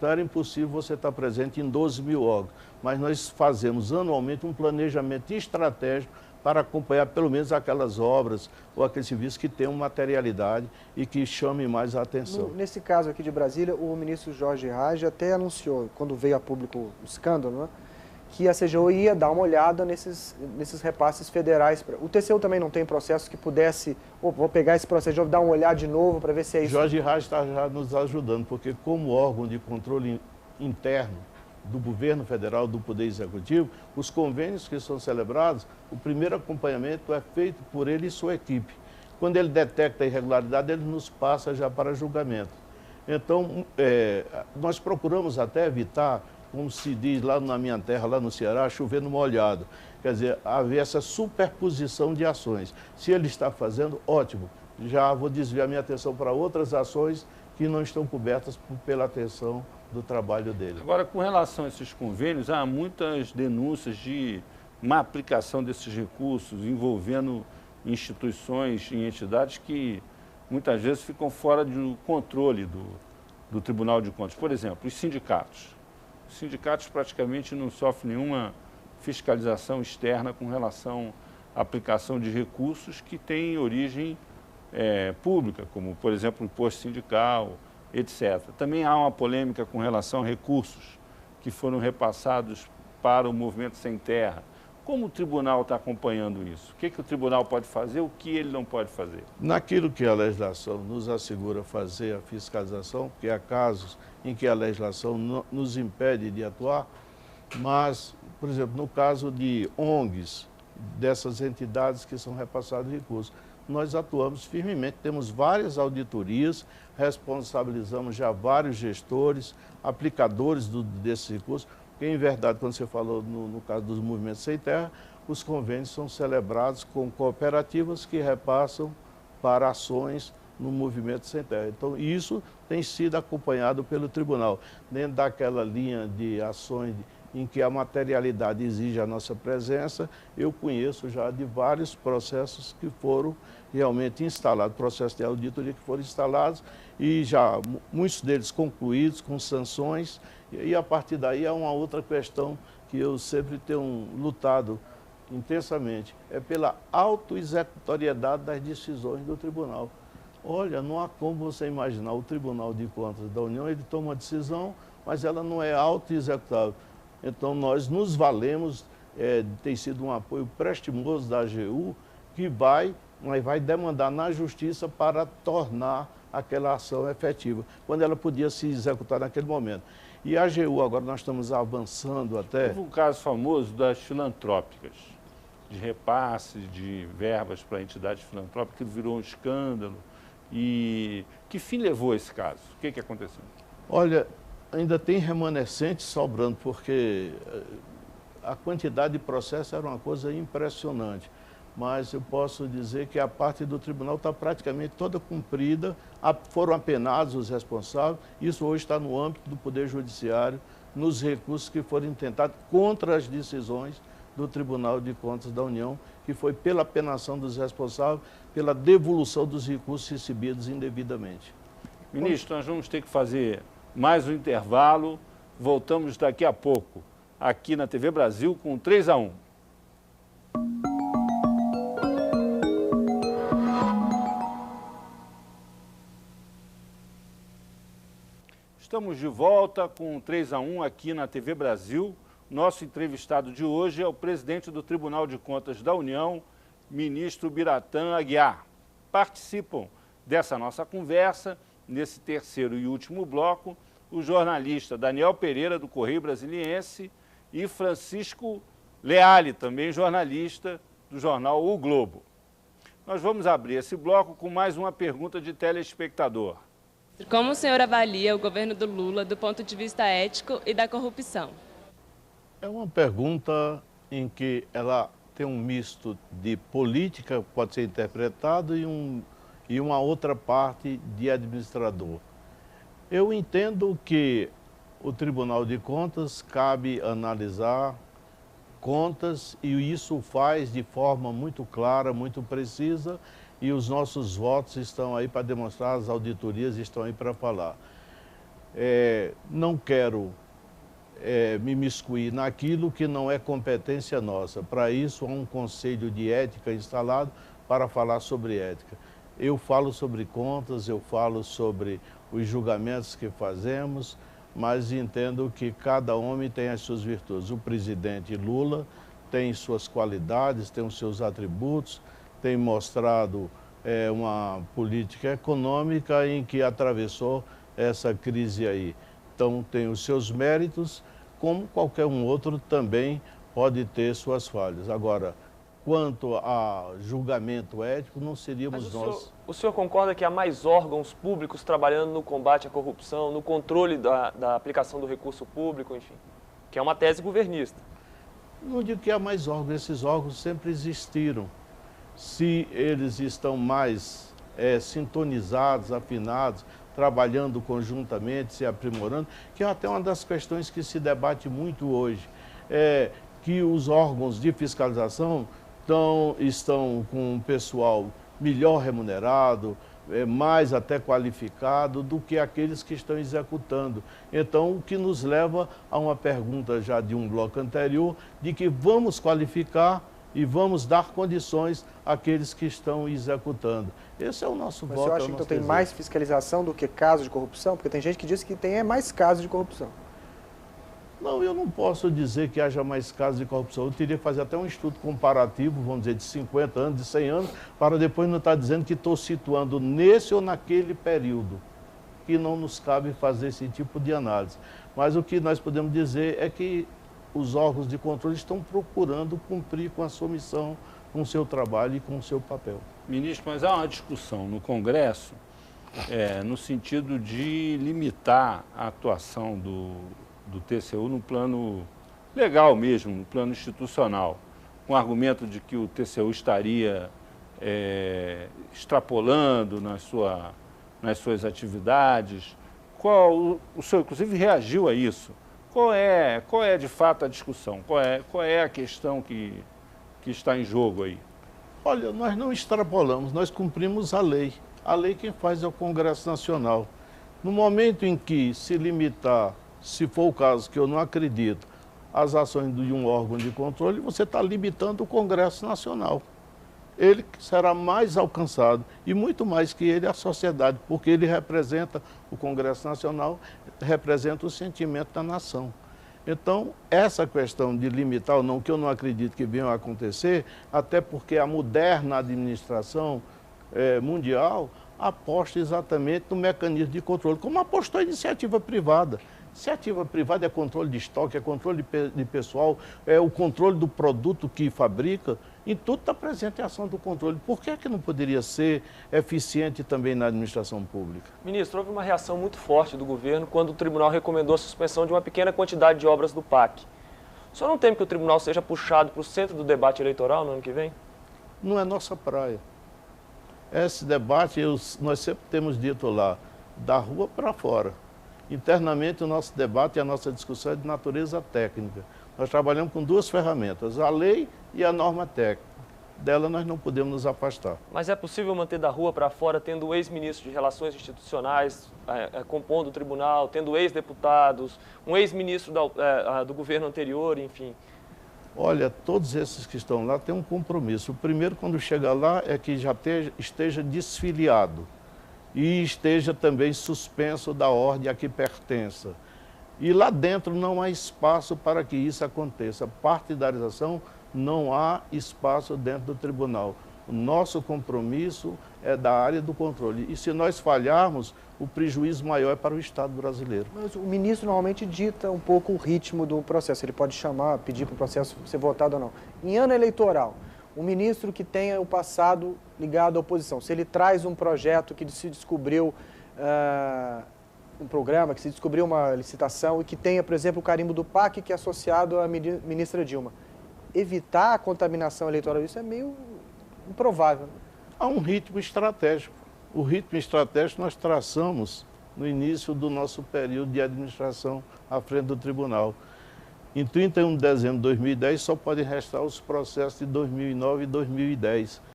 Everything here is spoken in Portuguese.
Então era impossível você estar presente em 12 mil órgãos. Mas nós fazemos anualmente um planejamento estratégico para acompanhar pelo menos aquelas obras ou aqueles serviços que tenham materialidade e que chamem mais a atenção. Nesse caso aqui de Brasília, o ministro Jorge Raj até anunciou, quando veio a público o escândalo, né, que a CGU ia dar uma olhada nesses repasses federais. O TCU também não tem processo que pudesse, vou pegar esse processo, dar uma olhada de novo para ver se é isso. Jorge Raj está já nos ajudando, porque como órgão de controle interno do governo federal, do Poder Executivo, os convênios que são celebrados, o primeiro acompanhamento é feito por ele e sua equipe. Quando ele detecta a irregularidade, ele nos passa já para julgamento. Então, nós procuramos até evitar, como se diz lá na minha terra, lá no Ceará, chover no molhado. Quer dizer, haver essa superposição de ações. Se ele está fazendo, ótimo. Já vou desviar minha atenção para outras ações que não estão cobertas pela atenção do trabalho dele. Agora, com relação a esses convênios, há muitas denúncias de má aplicação desses recursos envolvendo instituições e entidades que muitas vezes ficam fora do controle do Tribunal de Contas. Por exemplo, os sindicatos. Os sindicatos praticamente não sofrem nenhuma fiscalização externa com relação à aplicação de recursos que têm origem pública, como, por exemplo, o imposto sindical, etc. Também há uma polêmica com relação a recursos que foram repassados para o Movimento Sem Terra. Como o tribunal está acompanhando isso? O que o tribunal pode fazer, o que ele não pode fazer? Naquilo que a legislação nos assegura fazer a fiscalização, porque há casos em que a legislação nos impede de atuar, mas, por exemplo, no caso de ONGs, dessas entidades que são repassadas recursos, nós atuamos firmemente, temos várias auditorias, responsabilizamos já vários gestores, aplicadores desses recursos, porque, em verdade, quando você falou no caso dos movimentos sem terra, os convênios são celebrados com cooperativas que repassam para ações no movimento sem terra. Então, isso tem sido acompanhado pelo tribunal, dentro daquela linha de ações em que a materialidade exige a nossa presença. Eu conheço já de vários processos que foram realmente instalados, processos de auditoria que foram instalados e já muitos deles concluídos com sanções, e a partir daí há uma outra questão que eu sempre tenho lutado intensamente, é pela autoexecutoriedade das decisões do tribunal. Olha, não há como você imaginar, o Tribunal de Contas da União, ele toma uma decisão, mas ela não é auto-executável. Então, nós nos valemos, tem sido um apoio prestimoso da AGU, que vai demandar na Justiça para tornar aquela ação efetiva, quando ela podia se executar naquele momento. E a AGU, agora nós estamos avançando até... Houve um caso famoso das filantrópicas, de repasse de verbas para entidades filantrópicas, que virou um escândalo. E que fim levou esse caso? O que aconteceu? Olha, ainda tem remanescentes sobrando, porque a quantidade de processos era uma coisa impressionante. Mas eu posso dizer que a parte do tribunal está praticamente toda cumprida, foram apenados os responsáveis, isso hoje está no âmbito do Poder Judiciário, nos recursos que foram intentados contra as decisões do Tribunal de Contas da União, que foi pela apenação dos responsáveis, pela devolução dos recursos recebidos indevidamente. Ministro, nós vamos ter que fazer mais um intervalo, voltamos daqui a pouco, aqui na TV Brasil, com 3-1. Estamos de volta com 3-1 aqui na TV Brasil. Nosso entrevistado de hoje é o presidente do Tribunal de Contas da União, ministro Biratã Aguiar. Participam dessa nossa conversa, nesse terceiro e último bloco, o jornalista Daniel Pereira, do Correio Brasiliense, e Francisco Leali, também jornalista do jornal O Globo. Nós vamos abrir esse bloco com mais uma pergunta de telespectador. Como o senhor avalia o governo do Lula do ponto de vista ético e da corrupção? É uma pergunta em que ela tem um misto de política, pode ser interpretado, e uma outra parte de administrador. Eu entendo que o Tribunal de Contas cabe analisar contas, e isso faz de forma muito clara, muito precisa, e os nossos votos estão aí para demonstrar, as auditorias estão aí para falar. não quero me imiscuir naquilo que não é competência nossa. Para isso, há um conselho de ética instalado para falar sobre ética. Eu falo sobre contas, eu falo sobre os julgamentos que fazemos, mas entendo que cada homem tem as suas virtudes. O presidente Lula tem suas qualidades, tem os seus atributos, tem mostrado uma política econômica em que atravessou essa crise aí. Então, tem os seus méritos, como qualquer um outro também pode ter suas falhas. Agora, quanto a julgamento ético, não seríamos nós. O senhor concorda que há mais órgãos públicos trabalhando no combate à corrupção, no controle da aplicação do recurso público, enfim, que é uma tese governista? Não digo que há mais órgãos, esses órgãos sempre existiram. Se eles estão mais sintonizados, afinados, trabalhando conjuntamente, se aprimorando, que é até uma das questões que se debate muito hoje, que os órgãos de fiscalização estão com um pessoal melhor remunerado, mais até qualificado do que aqueles que estão executando. Então, o que nos leva a uma pergunta já de um bloco anterior, de que vamos qualificar e vamos dar condições àqueles que estão executando. Esse é o nosso voto. Mas você acha que então tem mais fiscalização do que casos de corrupção? Porque tem gente que diz que tem mais casos de corrupção. Não, eu não posso dizer que haja mais casos de corrupção. Eu teria que fazer até um estudo comparativo, vamos dizer, de 50 anos, de 100 anos, para depois não estar dizendo que estou situando nesse ou naquele período, que não nos cabe fazer esse tipo de análise. Mas o que nós podemos dizer é que os órgãos de controle estão procurando cumprir com a sua missão, com o seu trabalho e com o seu papel. Ministro, mas há uma discussão no Congresso no sentido de limitar a atuação do TCU no plano legal mesmo, no plano institucional, com o argumento de que o TCU estaria extrapolando nas suas atividades. O senhor, inclusive, reagiu a isso. Qual é de fato a discussão? Qual é a questão que está em jogo aí? Olha, nós não extrapolamos, nós cumprimos a lei. A lei quem faz é o Congresso Nacional. No momento em que se limitar, se for o caso, que eu não acredito, as ações de um órgão de controle, você está limitando o Congresso Nacional. Ele será mais alcançado, e muito mais que ele, a sociedade, porque ele representa, o Congresso Nacional representa o sentimento da nação. Então, essa questão de limitar ou não, que eu não acredito que venha a acontecer, até porque a moderna administração mundial aposta exatamente no mecanismo de controle, como apostou a iniciativa privada. Iniciativa privada é controle de estoque, é controle de pessoal, é o controle do produto que fabrica. Em tudo está presente a ação do controle. Por que não poderia ser eficiente também na administração pública? Ministro, houve uma reação muito forte do governo quando o tribunal recomendou a suspensão de uma pequena quantidade de obras do PAC. O senhor não teme que o tribunal seja puxado para o centro do debate eleitoral no ano que vem? Não é nossa praia. Esse debate, nós sempre temos dito lá, da rua para fora. Internamente, o nosso debate e a nossa discussão é de natureza técnica. Nós trabalhamos com duas ferramentas, a lei e a norma técnica. Dela nós não podemos nos afastar. Mas é possível manter da rua para fora, tendo o ex-ministro de Relações Institucionais compondo o tribunal, tendo ex-deputados, um ex-ministro do governo anterior, enfim? Olha, todos esses que estão lá têm um compromisso. O primeiro, quando chega lá, é que já esteja desfiliado e esteja também suspenso da ordem a que pertença. E lá dentro não há espaço para que isso aconteça. Partidarização, não há espaço dentro do tribunal. O nosso compromisso é da área do controle. E se nós falharmos, o prejuízo maior é para o Estado brasileiro. Mas o ministro normalmente dita um pouco o ritmo do processo. Ele pode chamar, pedir para o processo ser votado ou não. Em ano eleitoral, um ministro que tenha o passado ligado à oposição, se ele traz um projeto que se descobriu, um programa, que se descobriu uma licitação e que tenha, por exemplo, o carimbo do PAC, que é associado à ministra Dilma, evitar a contaminação eleitoral, isso é meio improvável. Há um ritmo estratégico. O ritmo estratégico nós traçamos no início do nosso período de administração à frente do tribunal. Em 31 de dezembro de 2010, só podem restar os processos de 2009 e 2010.